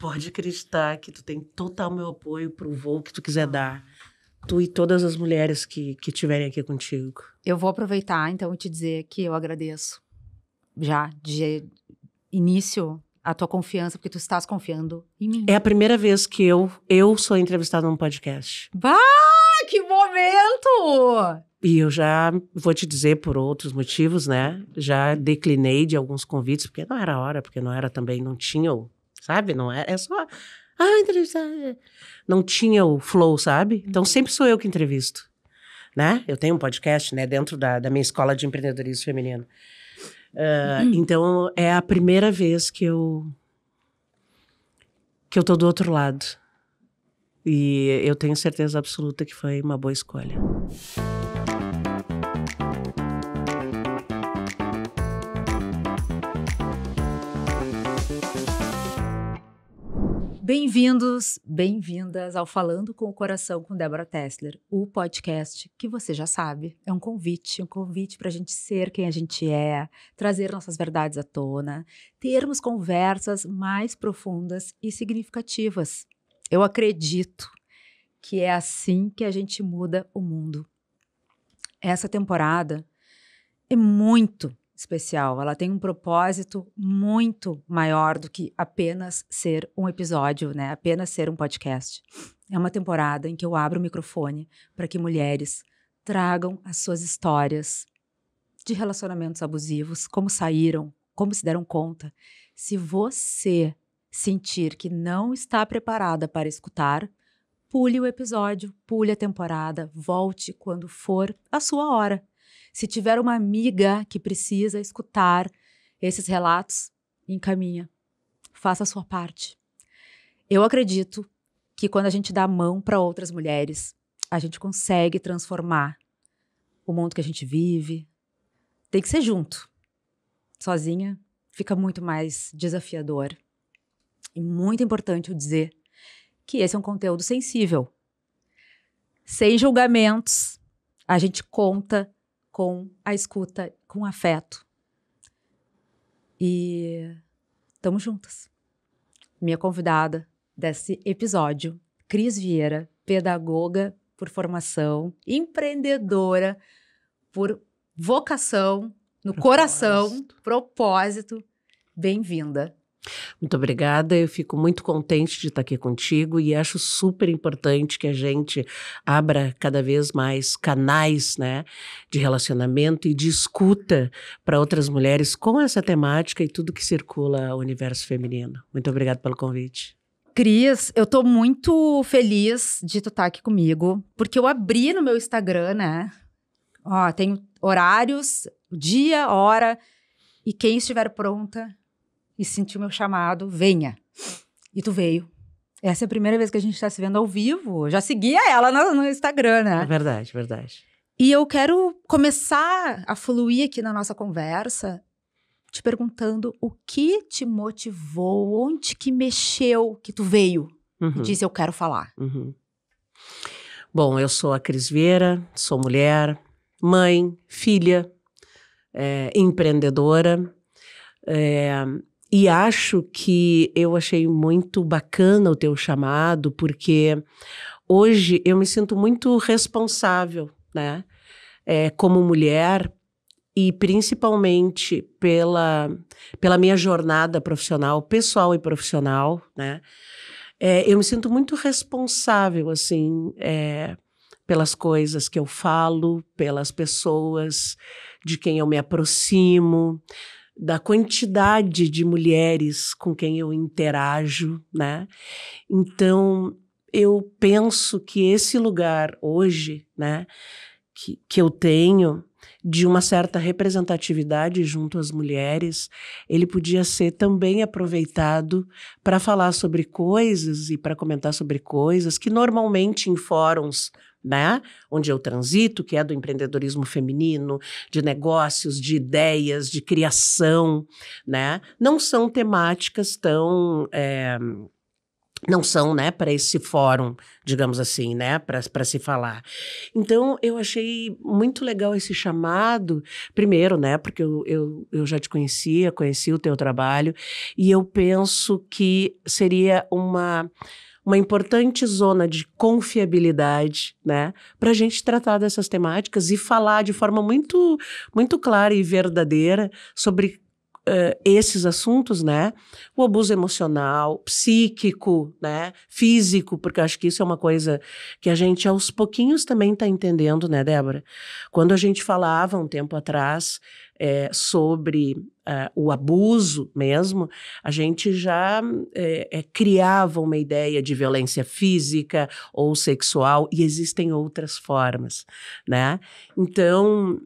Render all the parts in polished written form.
pode acreditar que tu tem total meu apoio pro voo que tu quiser dar. Tu e todas as mulheres que estiverem aqui contigo. Eu vou aproveitar, então, e te dizer que eu agradeço já de início a tua confiança, porque tu estás confiando em mim. É a primeira vez que eu sou entrevistada num podcast. Bah, que momento! E eu já vou te dizer por outros motivos, né? Já declinei de alguns convites, porque não era hora, porque não era também, não tinha o, sabe? Não é só, entrevistar. Não tinha o flow, sabe? Então sempre sou eu que entrevisto, né? Eu tenho um podcast, né? Dentro da minha escola de empreendedorismo feminino. Então é a primeira vez que eu tô do outro lado. E eu tenho certeza absoluta que foi uma boa escolha. Bem-vindos, bem-vindas ao Falando com o Coração com Débora Tessler, o podcast que você já sabe, é um convite para a gente ser quem a gente é, trazer nossas verdades à tona, termos conversas mais profundas e significativas. Eu acredito que é assim que a gente muda o mundo. Essa temporada é muito especial, ela tem um propósito muito maior do que apenas ser um episódio, né? Apenas ser um podcast. É uma temporada em que eu abro o microfone para que mulheres tragam as suas histórias de relacionamentos abusivos, como saíram, como se deram conta. Se você sentir que não está preparada para escutar, pule o episódio, pule a temporada, volte quando for a sua hora. Se tiver uma amiga que precisa escutar esses relatos, encaminha. Faça a sua parte. Eu acredito que quando a gente dá a mão para outras mulheres, a gente consegue transformar o mundo que a gente vive. Tem que ser junto. Sozinha fica muito mais desafiador. E muito importante eu dizer que esse é um conteúdo sensível. Sem julgamentos, a gente conta com a escuta, com afeto. E estamos juntas. Minha convidada desse episódio, Cris Vieira, pedagoga por formação, empreendedora por vocação, no coração, propósito. Bem-vinda. Muito obrigada, eu fico muito contente de estar aqui contigo e acho super importante que a gente abra cada vez mais canais, né, de relacionamento e de escuta para outras mulheres com essa temática e tudo que circula o universo feminino. Muito obrigada pelo convite. Cris, eu tô muito feliz de tu estar aqui comigo, porque eu abri no meu Instagram, né, tem horários, dia, hora, e quem estiver pronta e sentiu meu chamado, venha. E tu veio. Essa é a primeira vez que a gente está se vendo ao vivo. Eu já seguia ela no Instagram, né? É verdade, verdade. E eu quero começar a fluir aqui na nossa conversa te perguntando o que te motivou, onde que mexeu, que tu veio e disse, eu quero falar. Bom, eu sou a Cris Vieira, sou mulher, mãe, filha, empreendedora, e acho que eu achei muito bacana o teu chamado, porque hoje eu me sinto muito responsável, né? Como mulher e principalmente pela minha jornada profissional, pessoal e profissional, né? Eu me sinto muito responsável, assim, pelas coisas que eu falo, pelas pessoas de quem eu me aproximo, da quantidade de mulheres com quem eu interajo, né? Então, eu penso que esse lugar hoje, né, que eu tenho, de uma certa representatividade junto às mulheres, ele podia ser também aproveitado para falar sobre coisas e para comentar sobre coisas que normalmente em fóruns, né, onde eu transito, que é do empreendedorismo feminino, de negócios, de ideias, de criação, né, não são temáticas tão não são, né, para esse fórum, digamos assim, né, para se falar. Então, eu achei muito legal esse chamado, primeiro, né, porque eu já te conhecia, conheci o teu trabalho, e eu penso que seria uma importante zona de confiabilidade, né, para a gente tratar dessas temáticas e falar de forma muito, muito clara e verdadeira sobre esses assuntos, né? O abuso emocional, psíquico, né? Físico, porque eu acho que isso é uma coisa que a gente aos pouquinhos também está entendendo, né, Débora? Quando a gente falava um tempo atrás sobre o abuso mesmo, a gente já criava uma ideia de violência física ou sexual, e existem outras formas, né? Então,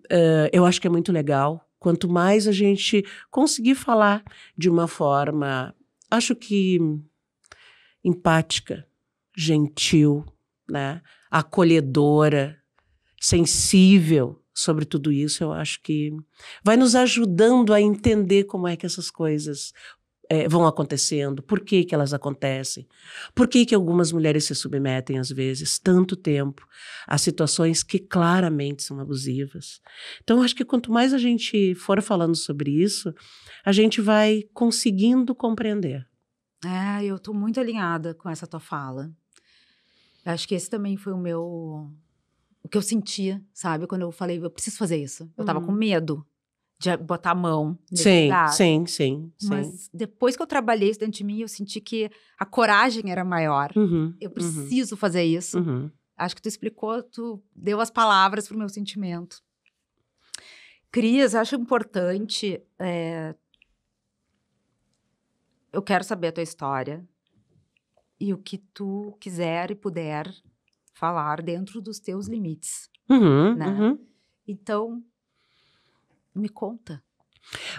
eu acho que é muito legal. Quanto mais a gente conseguir falar de uma forma, acho que empática, gentil, né? Acolhedora, sensível sobre tudo isso, eu acho que vai nos ajudando a entender como é que essas coisas vão acontecendo, por que que elas acontecem, por que que algumas mulheres se submetem, às vezes, tanto tempo, a situações que claramente são abusivas. Então, acho que quanto mais a gente for falando sobre isso, a gente vai conseguindo compreender. Eu estou muito alinhada com essa tua fala. Eu acho que esse também foi o que eu sentia, sabe? Quando eu falei, eu preciso fazer isso. Eu tava com medo de botar a mão nesse lugar. Sim. Mas depois que eu trabalhei isso dentro de mim, eu senti que a coragem era maior. Eu preciso fazer isso. Acho que tu explicou, tu deu as palavras pro meu sentimento. Cris, acho importante. Eu quero saber a tua história e o que tu quiser e puder falar dentro dos teus limites. Né? Então, me conta.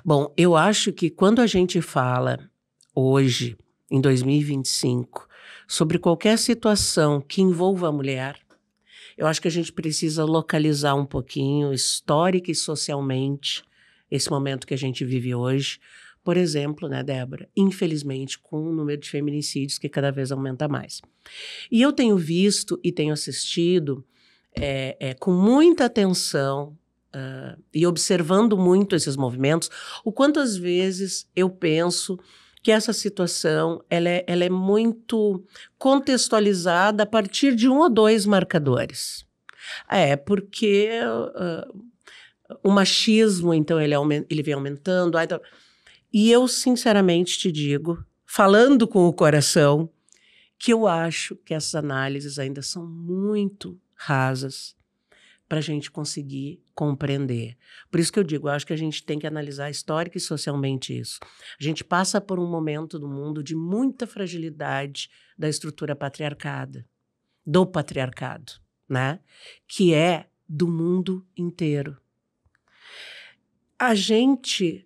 Bom, eu acho que quando a gente fala hoje, em 2025, sobre qualquer situação que envolva a mulher, eu acho que a gente precisa localizar um pouquinho, histórica e socialmente, esse momento que a gente vive hoje. Por exemplo, né, Débora, infelizmente, com o número de feminicídios que cada vez aumenta mais. E eu tenho visto e tenho assistido com muita atenção e observando muito esses movimentos, o quanto às vezes eu penso que essa situação ela é muito contextualizada a partir de 1 ou 2 marcadores. Porque o machismo, então, ele vem aumentando. Então, e eu, sinceramente, te digo, falando com o coração, que eu acho que essas análises ainda são muito rasas para a gente conseguir compreender. Por isso que eu digo, eu acho que a gente tem que analisar histórica e socialmente isso. A gente passa por um momento do mundo de muita fragilidade da estrutura do patriarcado, né? Que é do mundo inteiro. A gente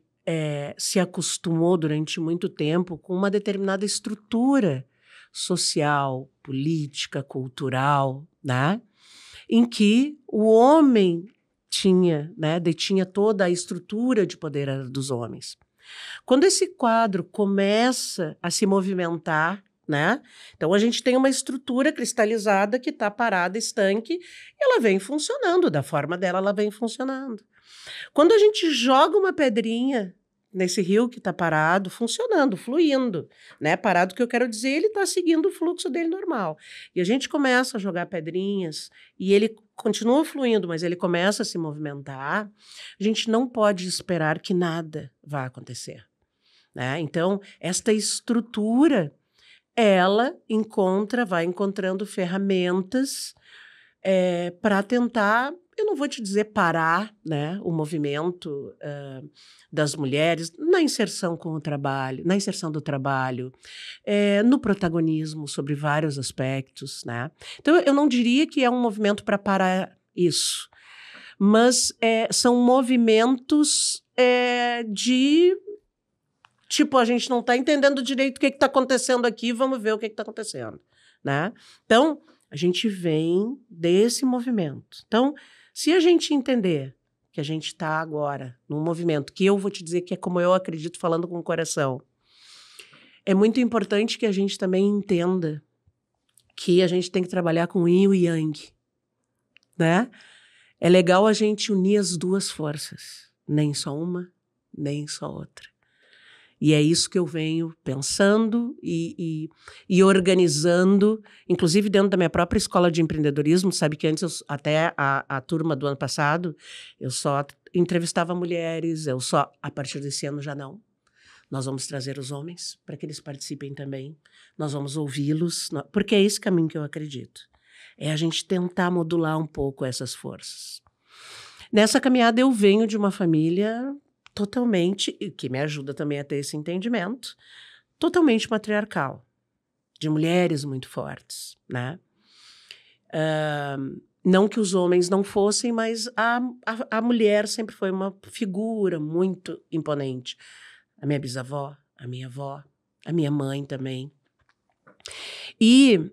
se acostumou durante muito tempo com uma determinada estrutura social, política, cultural, né? Em que o homem detinha toda a estrutura de poder dos homens. Quando esse quadro começa a se movimentar, né? Então a gente tem uma estrutura cristalizada que está parada, estanque, e ela vem funcionando, da forma dela ela vem funcionando. Quando a gente joga uma pedrinha nesse rio que está parado, funcionando, fluindo, né? Parado, que eu quero dizer, ele está seguindo o fluxo dele normal. E a gente começa a jogar pedrinhas e ele continua fluindo, mas ele começa a se movimentar. A gente não pode esperar que nada vá acontecer, né? Então, esta estrutura, ela vai encontrando ferramentas para tentar, eu não vou te dizer parar, né, o movimento das mulheres na inserção com o trabalho, na inserção do trabalho, no protagonismo sobre vários aspectos, né? Então, eu não diria que é um movimento para parar isso, mas são movimentos de tipo, a gente não está entendendo direito o que está acontecendo aqui, vamos ver o que está acontecendo, né? Então, a gente vem desse movimento. Então, se a gente entender que a gente está agora num movimento que eu vou te dizer que é como eu acredito, falando com o coração, é muito importante que a gente também entenda que a gente tem que trabalhar com yin e yang, né? É legal a gente unir as duas forças, nem só uma, nem só outra. E é isso que eu venho pensando e organizando, inclusive dentro da minha própria escola de empreendedorismo. Sabe que antes, até a turma do ano passado, eu só entrevistava mulheres, a partir desse ano já não. Nós vamos trazer os homens para que eles participem também. Nós vamos ouvi-los, porque é esse caminho que eu acredito. É a gente tentar modular um pouco essas forças. Nessa caminhada eu venho de uma família totalmente, que me ajuda também a ter esse entendimento, totalmente matriarcal, de mulheres muito fortes, né? Não que os homens não fossem, mas a mulher sempre foi uma figura muito imponente. A minha bisavó, a minha avó, a minha mãe também. E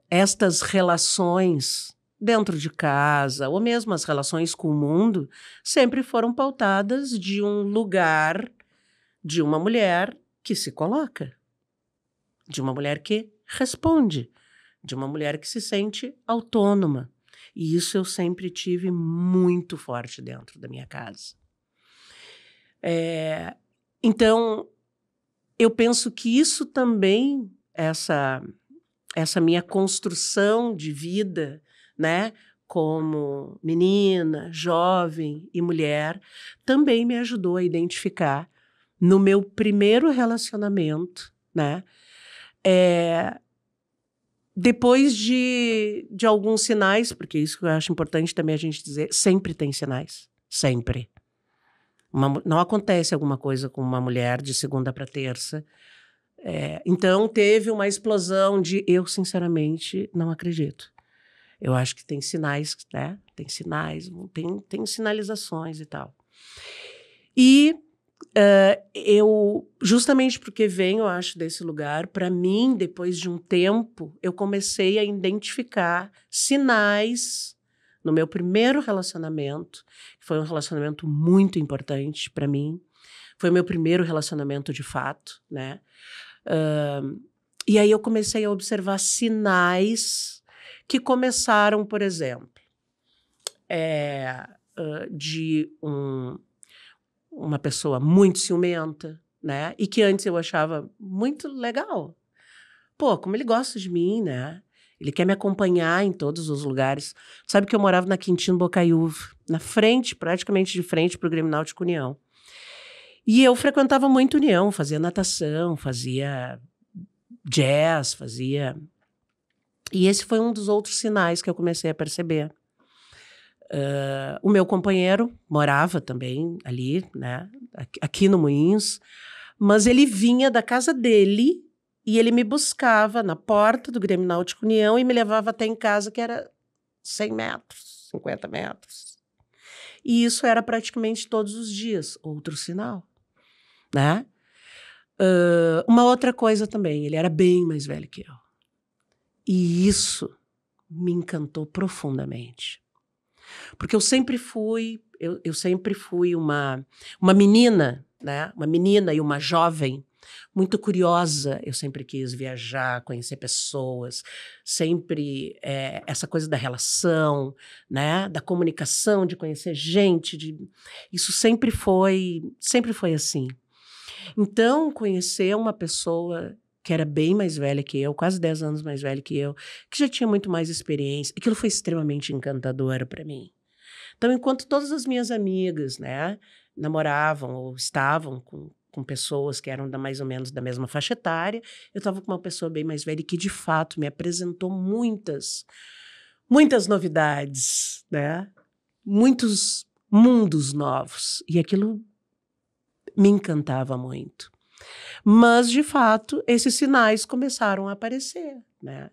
estas relações dentro de casa, ou mesmo as relações com o mundo, sempre foram pautadas de um lugar de uma mulher que se coloca, de uma mulher que responde, de uma mulher que se sente autônoma. E isso eu sempre tive muito forte dentro da minha casa. Então, eu penso que isso também, essa minha construção de vida, né, como menina, jovem e mulher, também me ajudou a identificar no meu primeiro relacionamento, né, depois de alguns sinais, porque isso que eu acho importante também a gente dizer, sempre tem sinais, sempre. Não acontece alguma coisa com uma mulher de segunda para terça. Então, teve uma explosão de... Eu, sinceramente, não acredito. Eu acho que tem sinais, né? Tem sinais, tem sinalizações e tal. E eu, justamente porque venho, eu acho, desse lugar, para mim, depois de um tempo, eu comecei a identificar sinais no meu primeiro relacionamento, que foi um relacionamento muito importante para mim. Foi o meu primeiro relacionamento de fato, né? E aí eu comecei a observar sinais que começaram, por exemplo, de uma pessoa muito ciumenta, né? E que antes eu achava muito legal. Pô, como ele gosta de mim, né? Ele quer me acompanhar em todos os lugares. Sabe que eu morava na Quintino Bocaiúva, na frente, praticamente de frente para o Grêmio Náutico União. E eu frequentava muito União, fazia natação, fazia jazz, fazia... E esse foi um dos outros sinais que eu comecei a perceber. O meu companheiro morava também ali, né, aqui no Moinhos, mas ele vinha da casa dele e ele me buscava na porta do Grêmio Náutico União e me levava até em casa, que era 100 metros, 50 metros. E isso era praticamente todos os dias, outro sinal, né? Uma outra coisa também, ele era bem mais velho que eu. E isso me encantou profundamente. Porque eu sempre fui uma menina, né? Uma menina e uma jovem muito curiosa. Eu sempre quis viajar, conhecer pessoas, sempre essa coisa da relação, né? Da comunicação, de conhecer gente. Isso sempre foi assim. Então, conhecer uma pessoa que era bem mais velha que eu, quase 10 anos mais velha que eu, que já tinha muito mais experiência, aquilo foi extremamente encantador para mim. Então, enquanto todas as minhas amigas, né, namoravam ou estavam com pessoas que eram mais ou menos da mesma faixa etária, eu estava com uma pessoa bem mais velha que, de fato, me apresentou muitas novidades, né? Muitos mundos novos. E aquilo me encantava muito. Mas, de fato, esses sinais começaram a aparecer, né?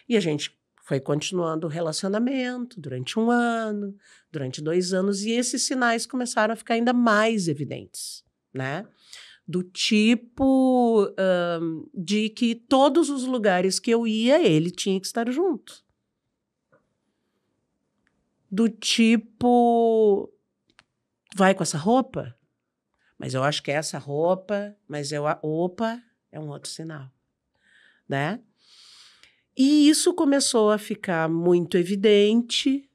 E a gente foi continuando o relacionamento durante 1 ano, durante 2 anos, e esses sinais começaram a ficar ainda mais evidentes, né? Do tipo de que todos os lugares que eu ia, ele tinha que estar junto. Do tipo, vai com essa roupa? Mas eu acho que é essa roupa, mas opa, é um outro sinal, né? E isso começou a ficar muito evidente.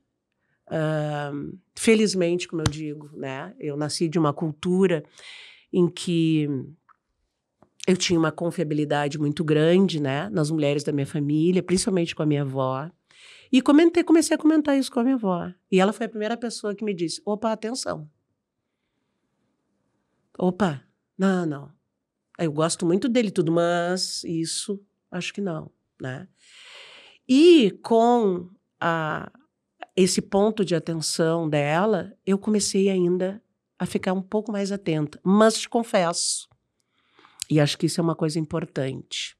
Felizmente, como eu digo, né? Eu nasci de uma cultura em que eu tinha uma confiabilidade muito grande, né? Nas mulheres da minha família, principalmente com a minha avó. E comecei a comentar isso com a minha avó. E ela foi a primeira pessoa que me disse, opa, atenção. Opa, não. Eu gosto muito dele e tudo, mas isso, acho que não, né? E com esse ponto de atenção dela, eu comecei ainda a ficar um pouco mais atenta. Mas te confesso, e acho que isso é uma coisa importante,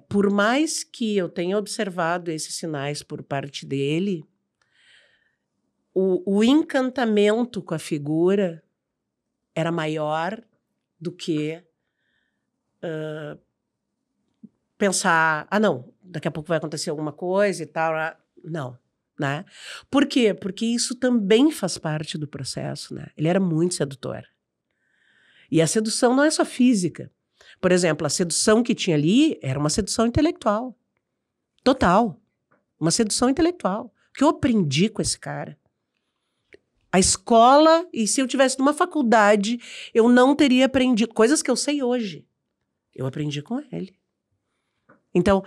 por mais que eu tenha observado esses sinais por parte dele, o encantamento com a figura era maior do que pensar, não, daqui a pouco vai acontecer alguma coisa e tal. Não, né? Por quê? Porque isso também faz parte do processo, né? Ele era muito sedutor. E a sedução não é só física. Por exemplo, a sedução que tinha ali era uma sedução intelectual. Total. Uma sedução intelectual. O que eu aprendi com esse cara? A escola, e se eu tivesse numa faculdade, eu não teria aprendido. Coisas que eu sei hoje. Eu aprendi com ele. Então,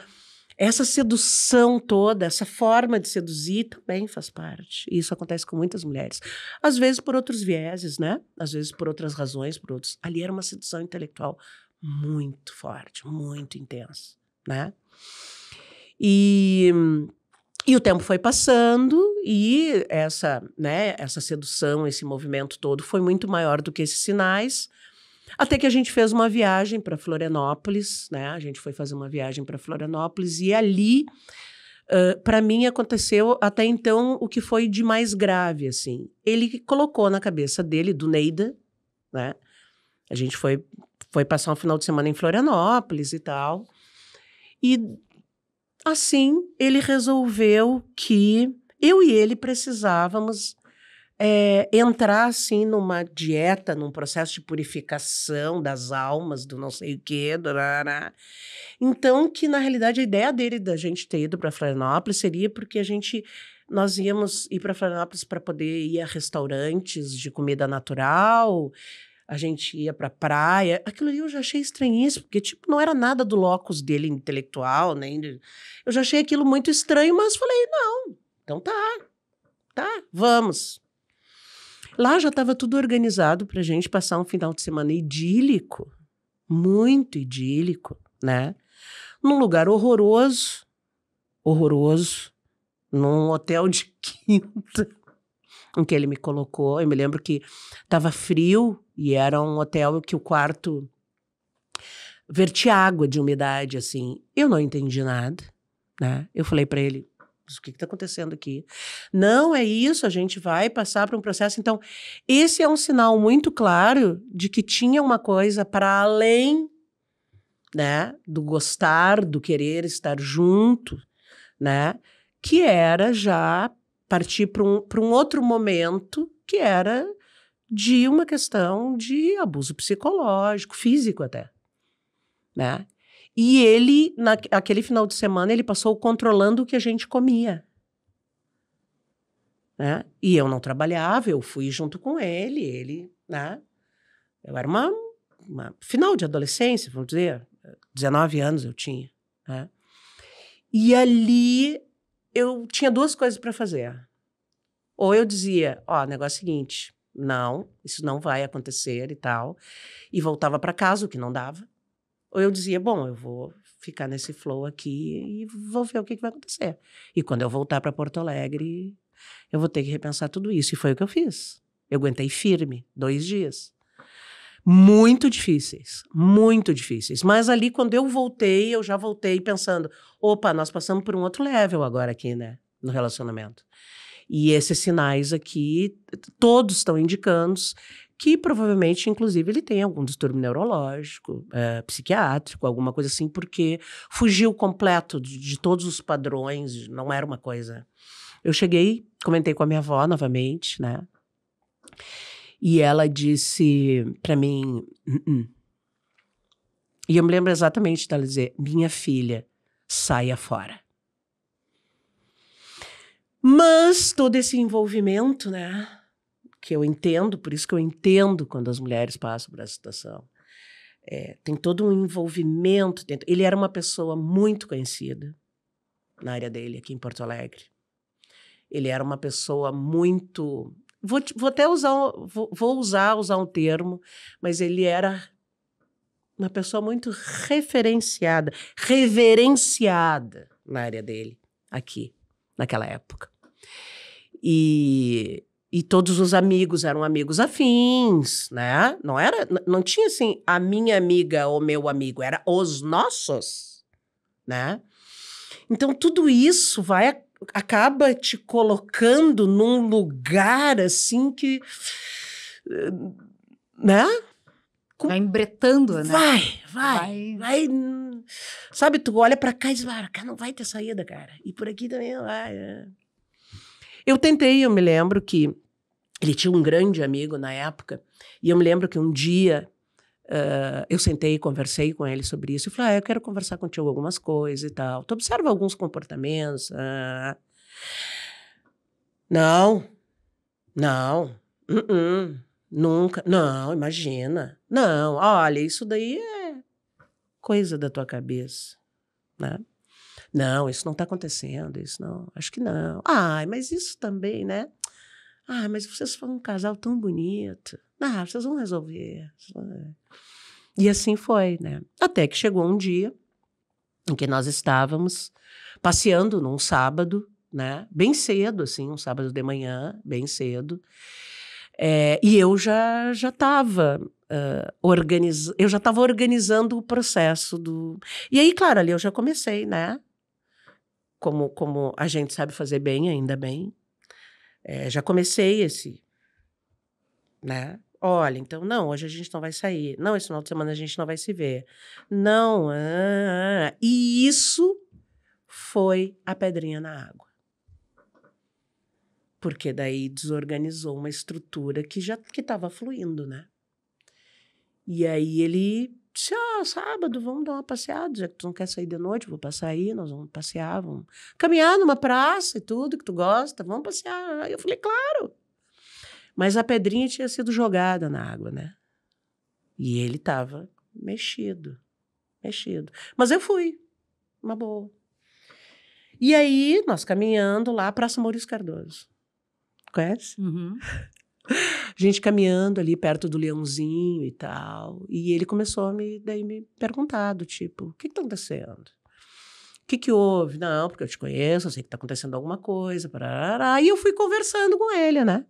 essa sedução toda, essa forma de seduzir também faz parte. E isso acontece com muitas mulheres. Às vezes por outros vieses, né? Às vezes por outras razões, por outros. Ali era uma sedução intelectual muito forte, muito intensa, né? E o tempo foi passando e essa sedução, esse movimento todo foi muito maior do que esses sinais. Até que a gente fez uma viagem para Florianópolis, né? A gente foi fazer uma viagem para Florianópolis e ali, para mim, aconteceu até então o que foi de mais grave, assim. Ele colocou na cabeça dele, do Neida, né? A gente foi passar um final de semana em Florianópolis e tal. E, assim, ele resolveu que eu e ele precisávamos entrar, assim, numa dieta, num processo de purificação das almas, do não sei o quê. Então, que na realidade a ideia dele da gente ter ido para Florianópolis seria porque nós íamos ir para Florianópolis para poder ir a restaurantes de comida natural, a gente ia para praia. Aquilo ali eu já achei estranhíssimo, porque tipo, não era nada do locus dele intelectual, eu já achei aquilo muito estranho, mas falei, não, então tá, vamos. Lá já estava tudo organizado para a gente passar um final de semana idílico, muito idílico, né? Num lugar horroroso, num hotel de quinta, em que ele me colocou. Eu me lembro que estava frio e era um hotel que o quarto vertia água de umidade, assim. Eu não entendi nada, né? Eu falei para ele, o que está acontecendo aqui? Não, é isso, a gente vai passar por um processo. Então, esse é um sinal muito claro de que tinha uma coisa para além, né, do gostar, do querer estar junto, né, que era já partir para um outro momento, que era de uma questão de abuso psicológico, físico até, né? E ele, naquele final de semana, ele passou controlando o que a gente comia. Né? E eu não trabalhava, eu fui junto com ele, né? Eu era uma final de adolescência, vamos dizer, 19 anos eu tinha. Né? E ali eu tinha duas coisas para fazer. Ou eu dizia, o negócio é o seguinte, não, isso não vai acontecer e tal, e voltava para casa, o que não dava. Ou eu dizia, bom, eu vou ficar nesse flow aqui e vou ver o que vai acontecer. E quando eu voltar para Porto Alegre, eu vou ter que repensar tudo isso. E foi o que eu fiz. Eu aguentei firme, 2 dias. Muito difíceis. Mas ali, quando eu voltei, eu já voltei pensando, opa, nós passamos por um outro level agora aqui, né? No relacionamento. E esses sinais aqui, todos estão indicando que provavelmente, inclusive, ele tem algum distúrbio neurológico, psiquiátrico, alguma coisa assim, porque fugiu completo de todos os padrões, não era uma coisa... Eu cheguei, comentei com a minha avó novamente, né? E ela disse para mim, E eu me lembro exatamente dela dizer, minha filha, saia fora. Mas todo esse envolvimento, né, que eu entendo, por isso que eu entendo quando as mulheres passam por essa situação, tem todo um envolvimento dentro. Ele era uma pessoa muito conhecida na área dele, aqui em Porto Alegre. Ele era uma pessoa muito... Vou até usar um termo, mas ele era uma pessoa muito reverenciada na área dele, aqui, naquela época. E todos os amigos eram amigos afins, né? Não tinha assim, a minha amiga ou meu amigo, era os nossos, né? Então, tudo isso acaba te colocando num lugar assim que, né? Vai embretando, né? Vai. Sabe, tu olha pra cá e diz, cara, não vai ter saída, cara. E por aqui também não vai. Eu me lembro que ele tinha um grande amigo na época, e eu me lembro que um dia eu sentei e conversei com ele sobre isso, e falei, eu quero conversar contigo algumas coisas e tal. Tu observa alguns comportamentos? Não, nunca, não, imagina. Não, olha, isso daí é coisa da tua cabeça, né? Não, isso não está acontecendo, isso não, acho que não. Mas isso também, né? Mas vocês foram um casal tão bonito. Vocês vão resolver. E assim foi, né? Até que chegou um dia em que nós estávamos passeando num sábado, né? Bem cedo, assim, um sábado de manhã, bem cedo. E eu já estava organizando o processo do... E aí, claro, ali eu já comecei, né? Como a gente sabe fazer bem, ainda bem. Já comecei né? Olha, então, não, hoje a gente não vai sair. Não, esse final de semana a gente não vai se ver. Não, E isso foi a pedrinha na água. Porque daí desorganizou uma estrutura que estava fluindo, né? E aí ele disse, sábado, vamos dar uma passeada, já que tu não quer sair de noite, eu vou passar aí, nós vamos passear, vamos caminhar numa praça e tudo que tu gosta, vamos passear. Aí eu falei, claro. Mas a pedrinha tinha sido jogada na água, né? E ele estava mexido. Mas eu fui, uma boa. E aí, nós caminhando lá, Praça Maurício Cardoso. Conhece? Uhum. A gente caminhando ali perto do Leãozinho e tal. E ele começou a me perguntar, do tipo, o que está acontecendo? O que houve? Não, porque eu te conheço, eu sei que está acontecendo alguma coisa. Parará. E eu fui conversando com ele, né?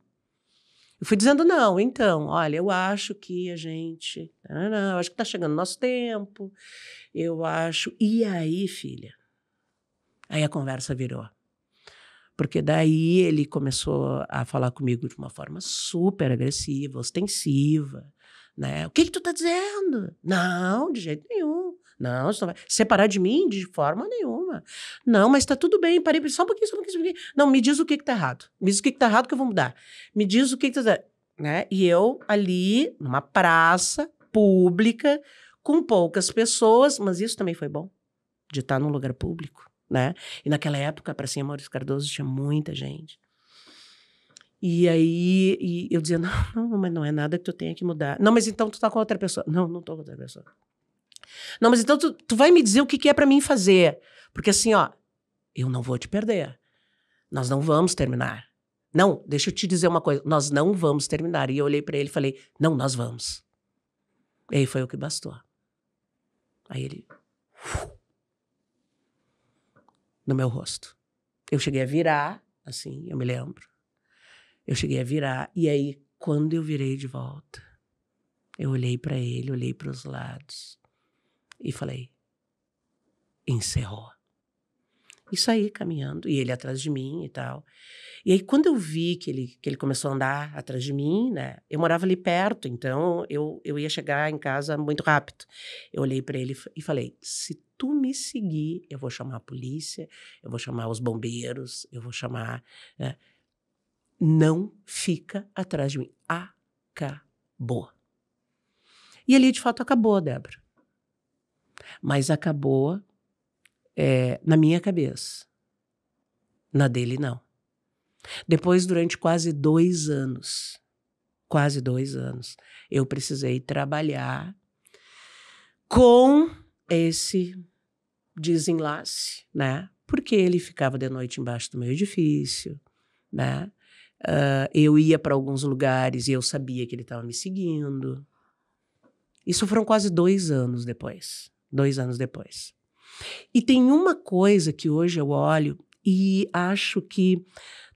Eu fui dizendo, não, então, olha, eu acho que a gente... Não, acho que está chegando o nosso tempo. Eu acho... E aí, filha? Aí a conversa virou. Porque daí ele começou a falar comigo de uma forma super agressiva, ostensiva, né? O que tu tá dizendo? Não, de jeito nenhum. Não, você não vai separar de mim de forma nenhuma. Não, mas tá tudo bem, parei, só um pouquinho. Não, me diz o que tá errado. Me diz o que tá errado que eu vou mudar. Me diz o que tá... Né? E eu ali, numa praça pública, com poucas pessoas, mas isso também foi bom, de estar num lugar público. Né? E naquela época, a Pracinha Maurício Cardoso tinha muita gente. E aí eu dizia, não, mas não é nada que tu tenha que mudar. Não, mas então tu tá com outra pessoa. Não tô com outra pessoa. Não, mas então tu vai me dizer o que é para mim fazer. Porque assim, eu não vou te perder. Nós não vamos terminar. Não, deixa eu te dizer uma coisa. Nós não vamos terminar. E eu olhei para ele e falei, não, nós vamos. E aí foi o que bastou. Aí ele... no meu rosto. Eu cheguei a virar, assim, eu me lembro. Eu cheguei a virar, e aí, quando eu virei de volta, eu olhei para ele, olhei para os lados, e falei, encerrou. E saí caminhando, e ele atrás de mim e tal. E aí, quando eu vi que ele começou a andar atrás de mim, né, eu morava ali perto, então eu ia chegar em casa muito rápido. Eu olhei para ele e falei, se tu me seguir, eu vou chamar a polícia, eu vou chamar os bombeiros, eu vou chamar... Né, não fica atrás de mim. Acabou. E ali, de fato, acabou, Débora. Mas acabou na minha cabeça. Na dele, não. Depois, durante quase 2 anos, eu precisei trabalhar com esse desenlace, né? Porque ele ficava de noite embaixo do meu edifício, né? Eu ia para alguns lugares e eu sabia que ele estava me seguindo. Isso foram quase 2 anos depois. 2 anos depois. E tem uma coisa que hoje eu olho e acho que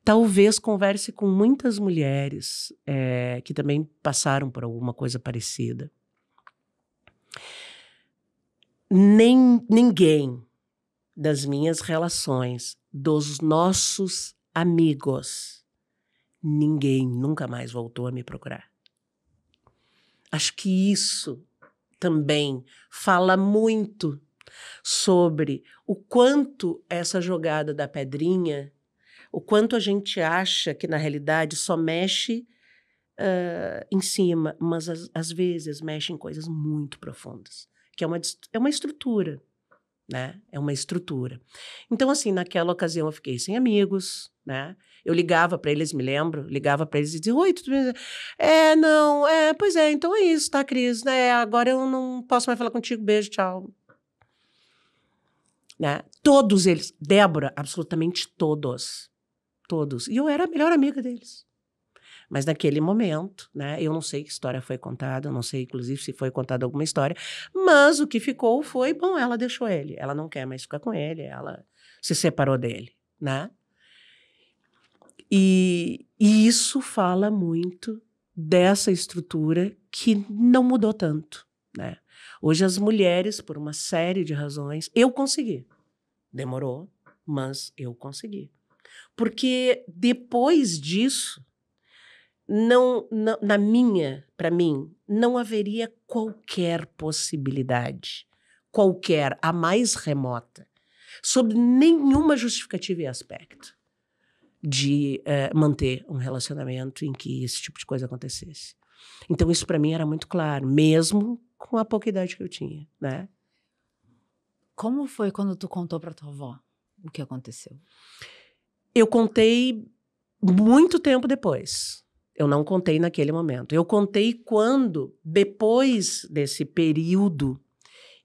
talvez converse com muitas mulheres que também passaram por alguma coisa parecida. Ninguém das minhas relações, dos nossos amigos, ninguém nunca mais voltou a me procurar. Acho que isso também fala muito sobre o quanto essa jogada da pedrinha, o quanto a gente acha que na realidade só mexe em cima, mas às vezes mexe em coisas muito profundas, que é uma estrutura, né? É uma estrutura. Então, assim, naquela ocasião eu fiquei sem amigos, né? Eu ligava para eles, me lembro, ligava para eles e dizia, oi, tudo bem? Não, pois é, então é isso, tá, Cris? Agora eu não posso mais falar contigo, beijo, tchau. Né? Todos eles, Débora, absolutamente todos. E eu era a melhor amiga deles. Mas naquele momento, né, eu não sei que história foi contada, eu não sei, inclusive, se foi contada alguma história, mas o que ficou foi, bom, ela deixou ele, ela não quer mais ficar com ele, ela se separou dele, né? E isso fala muito dessa estrutura que não mudou tanto, né? Hoje as mulheres, por uma série de razões, eu consegui. Demorou, mas eu consegui. Porque depois disso, para mim, não haveria qualquer possibilidade, a mais remota, sob nenhuma justificativa e aspecto, de manter um relacionamento em que esse tipo de coisa acontecesse. Então, isso para mim era muito claro, mesmo com a pouca idade que eu tinha, né? Como foi quando tu contou para tua avó o que aconteceu? Eu contei muito tempo depois. Eu não contei naquele momento. Eu contei quando, depois desse período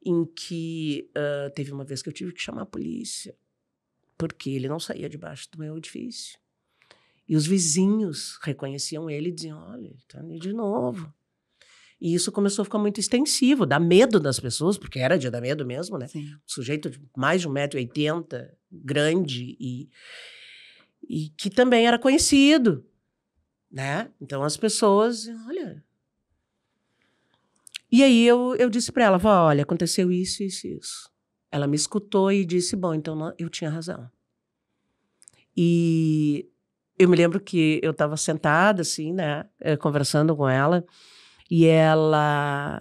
em que teve uma vez que eu tive que chamar a polícia, porque ele não saía debaixo do meu edifício. E os vizinhos reconheciam ele e diziam, olha, ele está ali de novo. E isso começou a ficar muito extensivo, dá medo das pessoas, porque era de dar medo mesmo, né? Sim. Um sujeito de mais de 1,80 m, grande, e que também era conhecido, né? Então as pessoas, olha... E aí eu disse para ela, vó, olha, aconteceu isso, isso, isso. Ela me escutou e disse, bom, então eu tinha razão. E eu me lembro que eu estava sentada, assim, né, conversando com ela, e ela...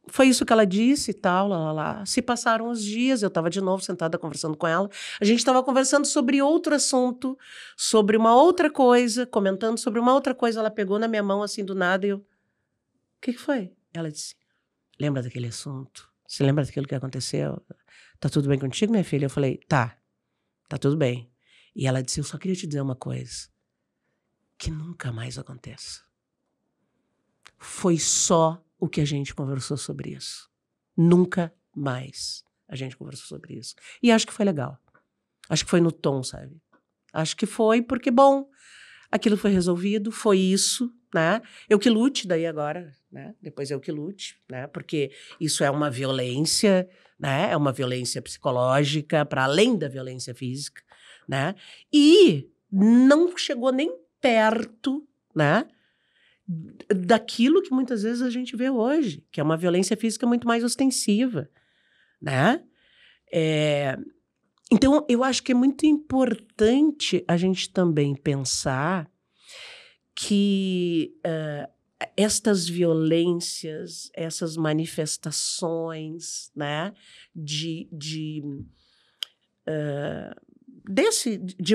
Foi isso que ela disse e tal, lá. Se passaram os dias, eu estava de novo sentada conversando com ela. A gente estava conversando sobre outro assunto, sobre uma outra coisa, comentando sobre uma outra coisa. Ela pegou na minha mão, assim, do nada, e eu... O que foi? Ela disse, lembra daquele assunto? Você lembra daquilo que aconteceu? Tá tudo bem contigo, minha filha? Eu falei, tá tudo bem. E ela disse, eu só queria te dizer uma coisa, que nunca mais aconteça. Foi só o que a gente conversou sobre isso. Nunca mais a gente conversou sobre isso. E acho que foi legal. Acho que foi no tom, sabe? Acho que foi porque, bom, aquilo foi resolvido, foi isso, né? Eu que lute daí agora, né? Depois eu que lute, né? Porque isso é uma violência, né? É uma violência psicológica, para além da violência física, né? E não chegou nem perto, né? Daquilo que muitas vezes a gente vê hoje, que é uma violência física muito mais ostensiva, né? Então, eu acho que é muito importante a gente também pensar que estas violências, essas manifestações, né, de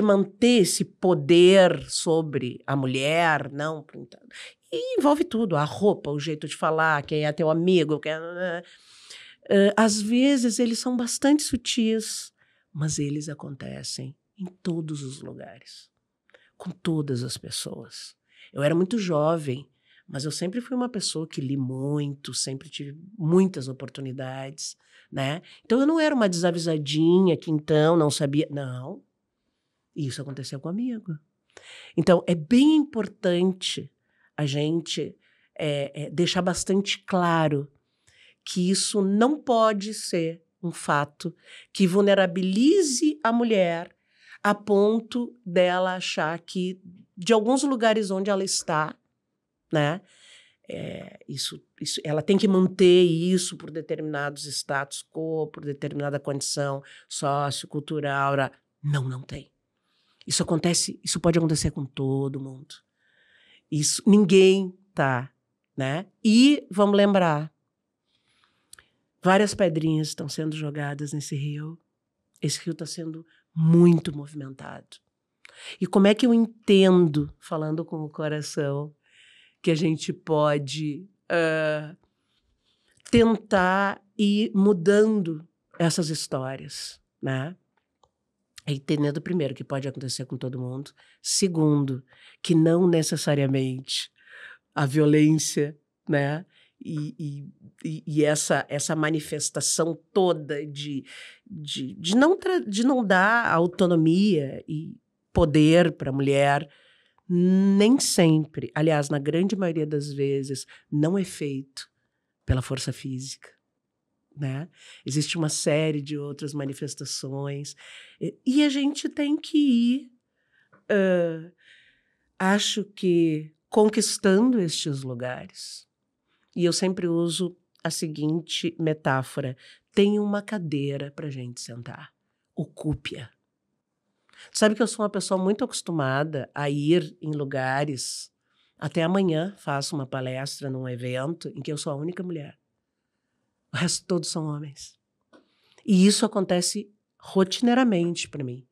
manter esse poder sobre a mulher, não... E envolve tudo, a roupa, o jeito de falar, quem é teu amigo, Às vezes eles são bastante sutis, mas eles acontecem em todos os lugares, com todas as pessoas. Eu era muito jovem, mas eu sempre fui uma pessoa que li muito, sempre tive muitas oportunidades, né? Então eu não era uma desavisadinha que então não sabia. Não, isso aconteceu comigo. Então é bem importante a gente deixar bastante claro que isso não pode ser um fato que vulnerabilize a mulher a ponto dela achar que, de alguns lugares onde ela está, né, ela tem que manter isso por determinados status quo, por determinada condição sociocultural. Não tem. Isso pode acontecer com todo mundo. Ninguém tá, né? E vamos lembrar, várias pedrinhas estão sendo jogadas nesse rio. Esse rio está sendo muito movimentado. E como é que eu entendo, falando com o coração, que a gente pode tentar ir mudando essas histórias, né? Entendendo, primeiro, que pode acontecer com todo mundo. Segundo, que não necessariamente a violência, né? E essa manifestação toda de não dar autonomia e poder para a mulher, nem sempre, aliás, na grande maioria das vezes, não é feito pela força física, né? Existe uma série de outras manifestações e a gente tem que ir, acho que, conquistando estes lugares. E eu sempre uso a seguinte metáfora: tem uma cadeira para a gente sentar, ocupe-a. Sabe que eu sou uma pessoa muito acostumada a ir em lugares. Até amanhã faço uma palestra num evento em que eu sou a única mulher. O resto todos são homens. E isso acontece rotineiramente para mim.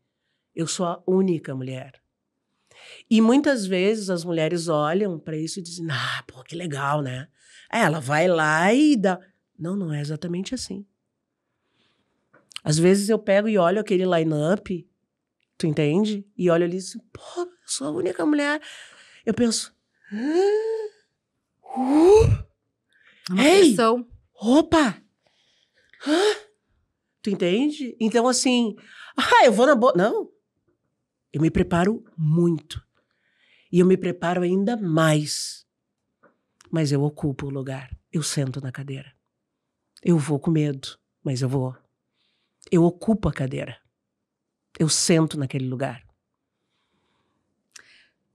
Eu sou a única mulher. E muitas vezes as mulheres olham para isso e dizem: pô, que legal, né? Ela vai lá e dá... Não é exatamente assim. Às vezes eu pego e olho aquele line-up, tu entende? E olho ali e digo: pô, eu sou a única mulher. Eu penso... Uma Ei! pressão. Opa! Tu entende? Então, assim... eu vou na boa... Não. Eu me preparo muito. E eu me preparo ainda mais. Mas eu ocupo o lugar. Eu sento na cadeira. Eu vou com medo, mas eu vou. Eu ocupo a cadeira. Eu sento naquele lugar.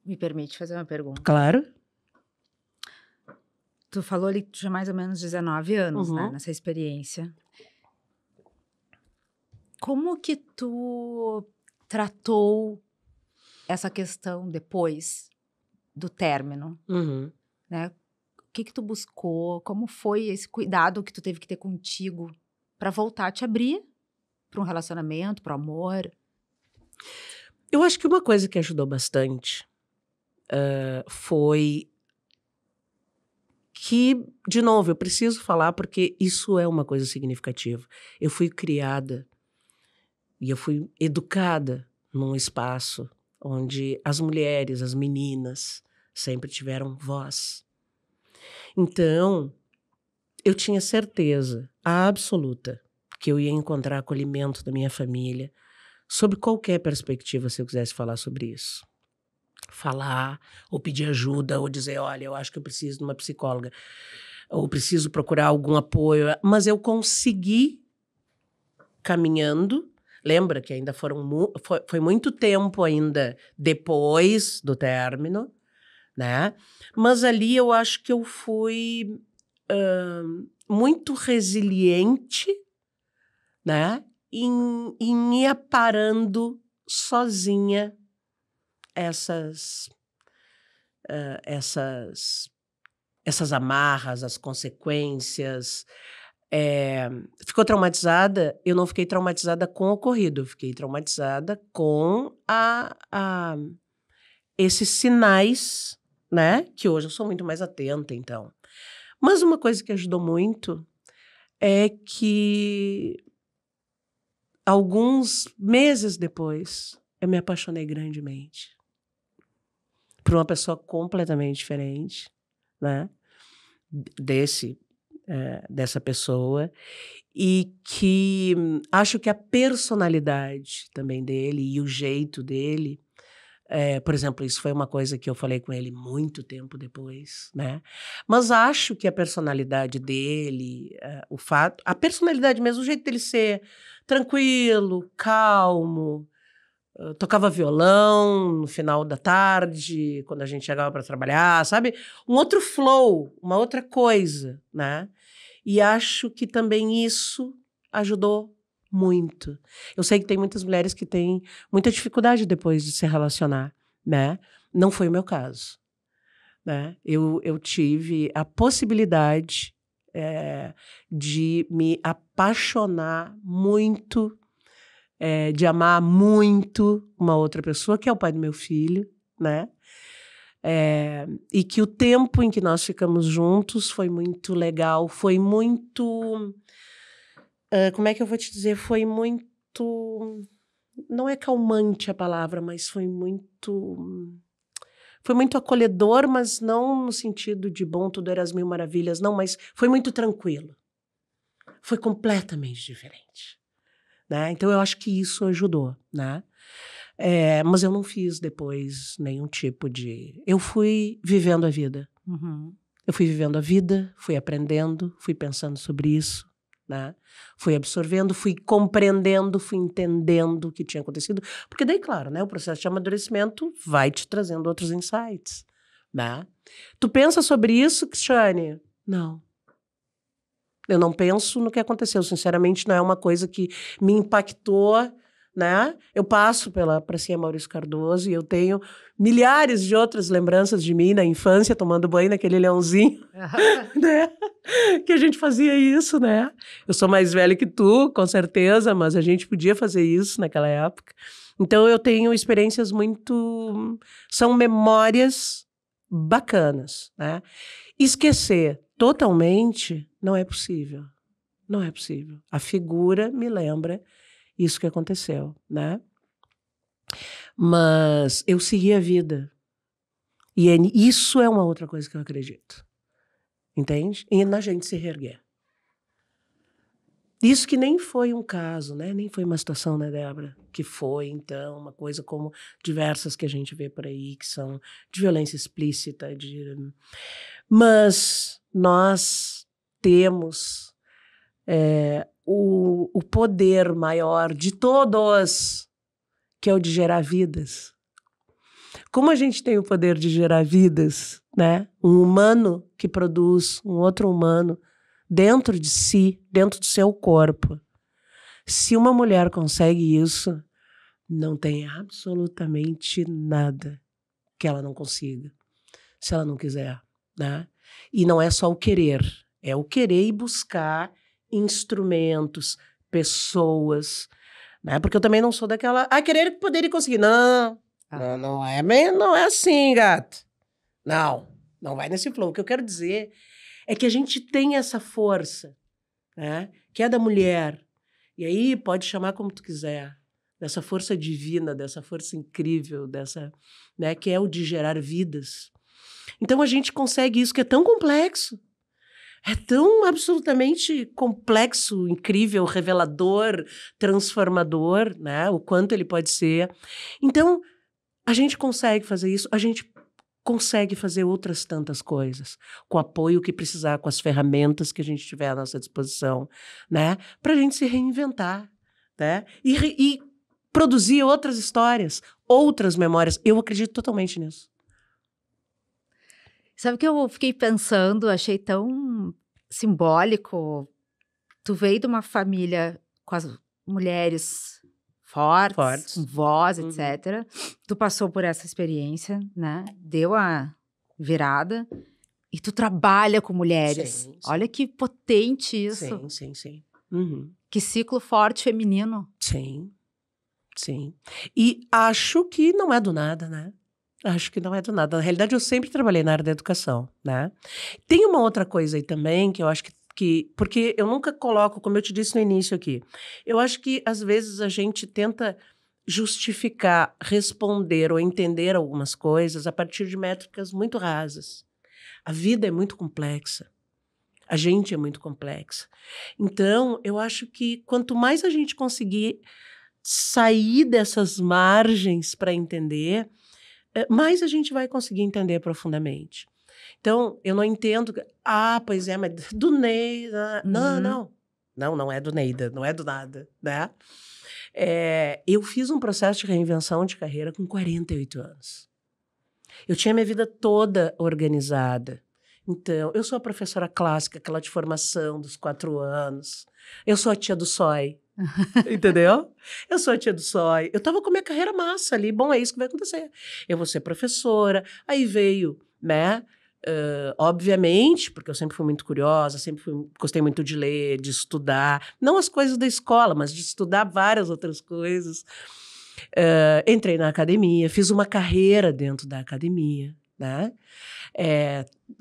Me permite fazer uma pergunta? Claro. Tu falou ali que tu tinha mais ou menos 19 anos, né, nessa experiência. Como que tu tratou essa questão depois do término? Né? O que tu buscou? Como foi esse cuidado que tu teve que ter contigo para voltar a te abrir para um relacionamento, para o amor? Eu acho que uma coisa que ajudou bastante foi que, de novo, eu preciso falar porque isso é uma coisa significativa. Eu fui criada e eu fui educada num espaço onde as mulheres, as meninas, sempre tiveram voz. Então, eu tinha certeza absoluta que eu ia encontrar acolhimento da minha família, sob qualquer perspectiva, se eu quisesse falar sobre isso. Falar, ou pedir ajuda, ou dizer: olha, eu acho que eu preciso de uma psicóloga, ou preciso procurar algum apoio. Mas eu consegui, caminhando. Lembra que ainda foi muito tempo ainda depois do término, né? Mas ali eu acho que eu fui muito resiliente, né? Em ir aparando sozinha essas amarras, as consequências. Ficou traumatizada? Eu não fiquei traumatizada com o ocorrido, eu fiquei traumatizada com esses sinais, né? Que hoje eu sou muito mais atenta, então. Mas uma coisa que ajudou muito é que alguns meses depois eu me apaixonei grandemente por uma pessoa completamente diferente, né? Dessa pessoa, e que acho que a personalidade também dele e o jeito dele, por exemplo, isso foi uma coisa que eu falei com ele muito tempo depois, né? Mas acho que a personalidade dele, a personalidade mesmo, o jeito dele ser tranquilo, calmo, tocava violão no final da tarde, quando a gente chegava para trabalhar, sabe? Um outro flow, uma outra coisa, né? E acho que também isso ajudou muito. Eu sei que tem muitas mulheres que têm muita dificuldade depois de se relacionar, né? Não foi o meu caso, né? Eu tive a possibilidade de me apaixonar muito, de amar muito uma outra pessoa, que é o pai do meu filho, né? E que o tempo em que nós ficamos juntos foi muito legal, foi muito... como é que eu vou te dizer? Foi muito... Não é calmante a palavra, mas foi muito acolhedor, mas não no sentido de bom, tudo era as mil maravilhas, não, mas foi muito tranquilo. Foi completamente diferente, né? Então eu acho que isso ajudou, né? Mas eu não fiz depois nenhum tipo de... Eu fui vivendo a vida. Uhum. Eu fui vivendo a vida, fui aprendendo, fui pensando sobre isso, né? Fui absorvendo, fui compreendendo, fui entendendo o que tinha acontecido. Porque daí, claro, né, o processo de amadurecimento vai te trazendo outros insights, né? Tu pensa sobre isso, Cristiane? Não. Eu não penso no que aconteceu. Sinceramente, não é uma coisa que me impactou, né? Eu passo pela Pracinha Maurício Cardoso e eu tenho milhares de outras lembranças de mim na infância, tomando banho naquele leãozinho, né? Que a gente fazia isso, né? Eu sou mais velha que tu, com certeza, mas a gente podia fazer isso naquela época. Então, eu tenho experiências muito... São memórias bacanas, né? Esquecer totalmente não é possível. Não é possível. A figura me lembra isso que aconteceu, né? Mas eu segui a vida. E isso é uma outra coisa que eu acredito. Entende? E na gente se reerguer. Isso que nem foi um caso, né? Nem foi uma situação, né, Débora? Que foi, então, uma coisa como diversas que a gente vê por aí, que são de violência explícita, Mas nós temos o poder maior de todos, que é o de gerar vidas. Como a gente tem o poder de gerar vidas, né? Um humano que produz um outro humano dentro de si, dentro do seu corpo. Se uma mulher consegue isso, não tem absolutamente nada que ela não consiga, se ela não quiser, né? E não é só o querer, é o querer e buscar instrumentos, pessoas, né? Porque eu também não sou daquela, querer, poder e conseguir. Não, não é assim, gato. Não vai nesse flow. O que eu quero dizer é que a gente tem essa força, né? Que é da mulher. E aí pode chamar como tu quiser, dessa força divina, dessa força incrível, dessa, né, que é o de gerar vidas. Então a gente consegue isso que é tão complexo. É tão absolutamente complexo, incrível, revelador, transformador, né? O quanto ele pode ser. Então, a gente consegue fazer isso, a gente consegue fazer outras tantas coisas, com o apoio que precisar, com as ferramentas que a gente tiver à nossa disposição, né? Para a gente se reinventar, né? E produzir outras histórias, outras memórias. Eu acredito totalmente nisso. Sabe o que eu fiquei pensando, achei tão simbólico? Tu veio de uma família com as mulheres fortes. Com voz, etc. Tu passou por essa experiência, né? Deu a virada e tu trabalha com mulheres. Sim. Olha que potente isso. Sim. Uhum. Que ciclo forte feminino. Sim. E acho que não é do nada, né? Acho que não é do nada. Na realidade, eu sempre trabalhei na área da educação, né? Tem uma outra coisa aí também que eu acho Porque eu nunca coloco, como eu te disse no início aqui, eu acho que às vezes a gente tenta justificar, responder ou entender algumas coisas a partir de métricas muito rasas. A vida é muito complexa. A gente é muito complexa. Então, eu acho que quanto mais a gente conseguir sair dessas margens para entender, mais a gente vai conseguir entender profundamente. Então, eu não entendo... pois é, mas do Neida... Não. Não é do Neida, não é do nada, né? Eu fiz um processo de reinvenção de carreira com 48 anos. Eu tinha minha vida toda organizada. Então, eu sou a professora clássica, aquela de formação dos 4 anos. Eu sou a tia do SOI, entendeu? Eu sou a tia do SOI. Eu estava com minha carreira massa ali. Bom, é isso que vai acontecer. Eu vou ser professora. Aí veio, né? Obviamente, porque eu sempre fui muito curiosa, gostei muito de ler, de estudar. Não as coisas da escola, mas de estudar várias outras coisas. Entrei na academia, fiz uma carreira dentro da academia, né?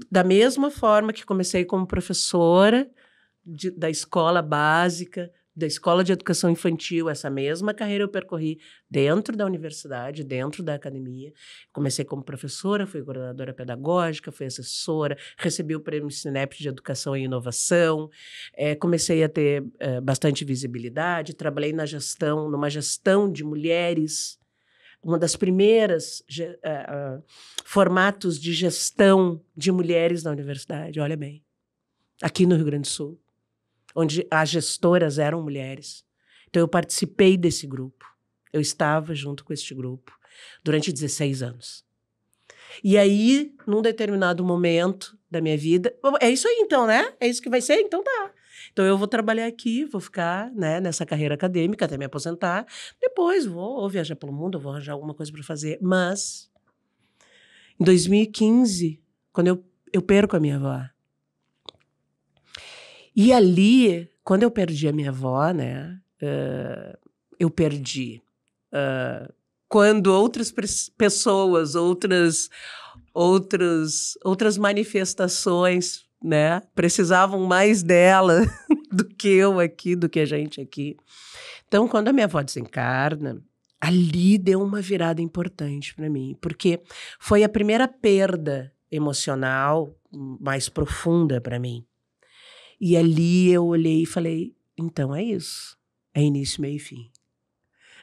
Da mesma forma que comecei como professora da escola básica, da escola de educação infantil, essa mesma carreira eu percorri dentro da universidade, dentro da academia. Comecei como professora, fui coordenadora pedagógica, fui assessora, recebi o prêmio Sinep de Educação e Inovação, comecei a ter bastante visibilidade, trabalhei numa gestão de mulheres, uma das primeiras formatos de gestão de mulheres na universidade, olha bem, aqui no Rio Grande do Sul, onde as gestoras eram mulheres. Então, eu participei desse grupo. Eu estava junto com este grupo durante 16 anos. E aí, num determinado momento da minha vida... É isso aí, então, né? É isso que vai ser? Então tá. Então, eu vou trabalhar aqui, vou ficar, né, nessa carreira acadêmica até me aposentar. Depois, vou viajar pelo mundo, vou arranjar alguma coisa para fazer. Mas, em 2015, quando eu perco a minha avó, e ali, quando eu perdi a minha avó, né, eu perdi quando outras pessoas, outras manifestações, né, precisavam mais dela do que eu aqui, do que a gente aqui. Então, quando a minha avó desencarna, ali deu uma virada importante para mim, porque foi a primeira perda emocional mais profunda para mim. E ali eu olhei e falei, então é isso. É início, meio e fim.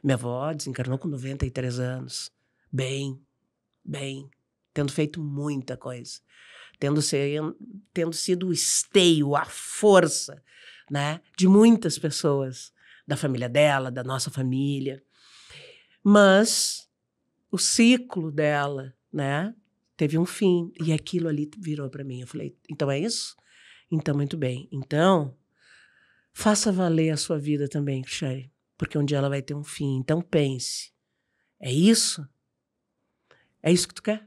Minha avó desencarnou com 93 anos. Bem, tendo feito muita coisa. Tendo sido o esteio, a força, né, de muitas pessoas. Da família dela, da nossa família. Mas o ciclo dela, né, teve um fim. E aquilo ali virou para mim. Eu falei, então é isso? Então, muito bem. Então, faça valer a sua vida também, Chay, porque um dia ela vai ter um fim. Então, pense. É isso? É isso que tu quer?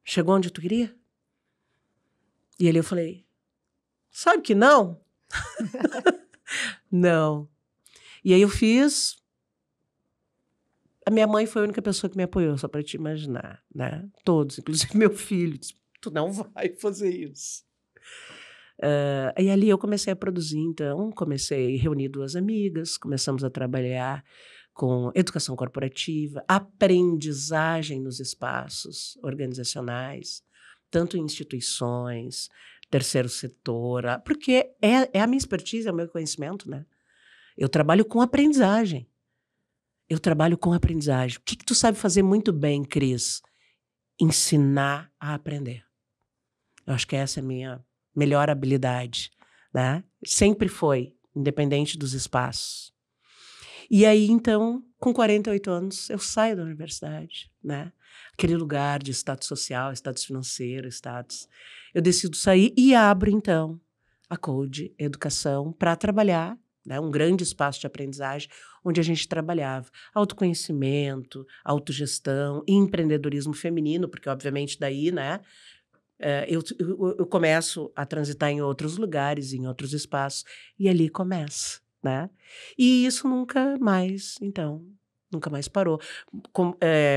Chegou onde tu queria? E ali eu falei, sabe que não? Não. E aí eu fiz... A minha mãe foi a única pessoa que me apoiou, só para te imaginar, né? Todos, inclusive meu filho. Disse, tu não vai fazer isso. E ali eu comecei a produzir, então, comecei a reunir 2 amigas, começamos a trabalhar com educação corporativa, aprendizagem nos espaços organizacionais, tanto em instituições, terceiro setor, porque é a minha expertise, é o meu conhecimento, né? Eu trabalho com aprendizagem. O que tu sabe fazer muito bem, Cris? Ensinar a aprender. Eu acho que essa é a minha melhor habilidade, né? Sempre foi, independente dos espaços. E aí, então, com 48 anos, eu saio da universidade, né? Aquele lugar de status social, status financeiro, status... Eu decido sair e abro, então, a Code Educação para trabalhar, né? Um grande espaço de aprendizagem, onde a gente trabalhava autoconhecimento, autogestão, empreendedorismo feminino, porque, obviamente, daí, né? Eu começo a transitar em outros lugares, em outros espaços, e ali começa, né? E isso nunca mais parou.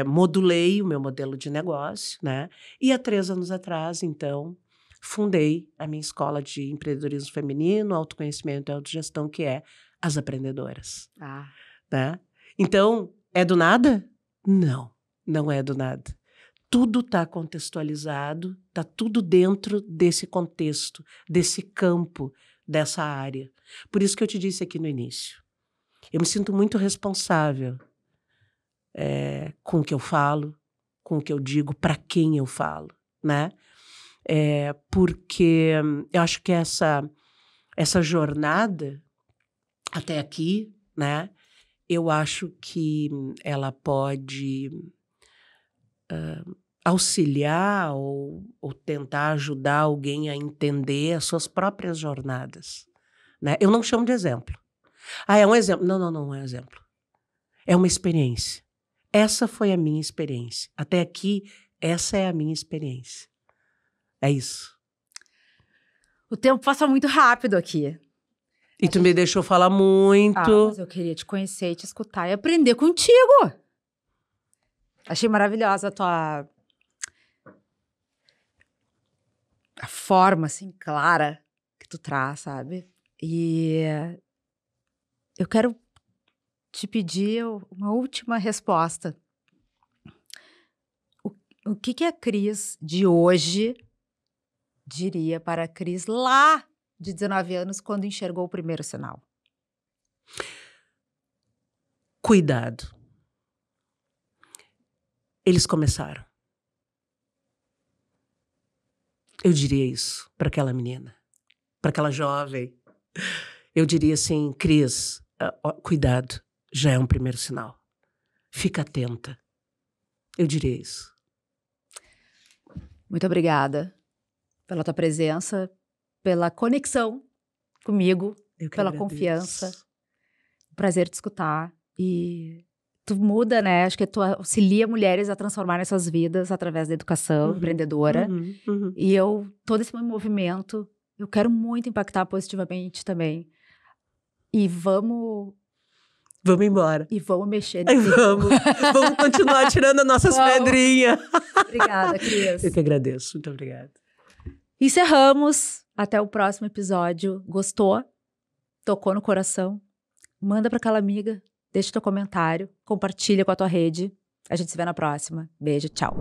Modulei o meu modelo de negócio, né? E há 3 anos atrás, então, fundei a minha escola de empreendedorismo feminino, autoconhecimento e autogestão, que é As Aprendedoras. Né? Então, é do nada? Não, não é do nada. Tudo está contextualizado, está tudo dentro desse contexto, desse campo, dessa área. Por isso que eu te disse aqui no início. Eu me sinto muito responsável com o que eu falo, com o que eu digo, para quem eu falo, né? Porque eu acho que essa jornada até aqui, né? Eu acho que ela pode auxiliar ou tentar ajudar alguém a entender as suas próprias jornadas, né? Eu não chamo de exemplo. É um exemplo. Não é um exemplo. É uma experiência. Essa foi a minha experiência. Até aqui, essa é a minha experiência. É isso. O tempo passa muito rápido aqui. E tu me deixou falar muito. Mas eu queria te conhecer e te escutar e aprender contigo. Achei maravilhosa a forma, assim, clara que tu traz, sabe? E eu quero te pedir uma última resposta. O que a Cris de hoje diria para a Cris lá de 19 anos quando enxergou o primeiro sinal? Cuidado. Eles começaram. Eu diria isso para aquela menina, para aquela jovem. Eu diria assim, Cris, cuidado, já é um primeiro sinal. Fica atenta. Eu diria isso. Muito obrigada pela tua presença, pela conexão comigo, pela confiança. Prazer te escutar. E tu muda, né? Acho que tu auxilia mulheres a transformarem essas vidas através da educação empreendedora. E todo esse meu movimento, eu quero muito impactar positivamente também. E vamos embora. E vamos mexer. Vamos continuar tirando as nossas pedrinhas. Obrigada, Cris. Eu que agradeço. Muito obrigada. Encerramos. Até o próximo episódio. Gostou? Tocou no coração? Manda para aquela amiga. Deixa teu comentário. Compartilha com a tua rede. A gente se vê na próxima. Beijo, tchau.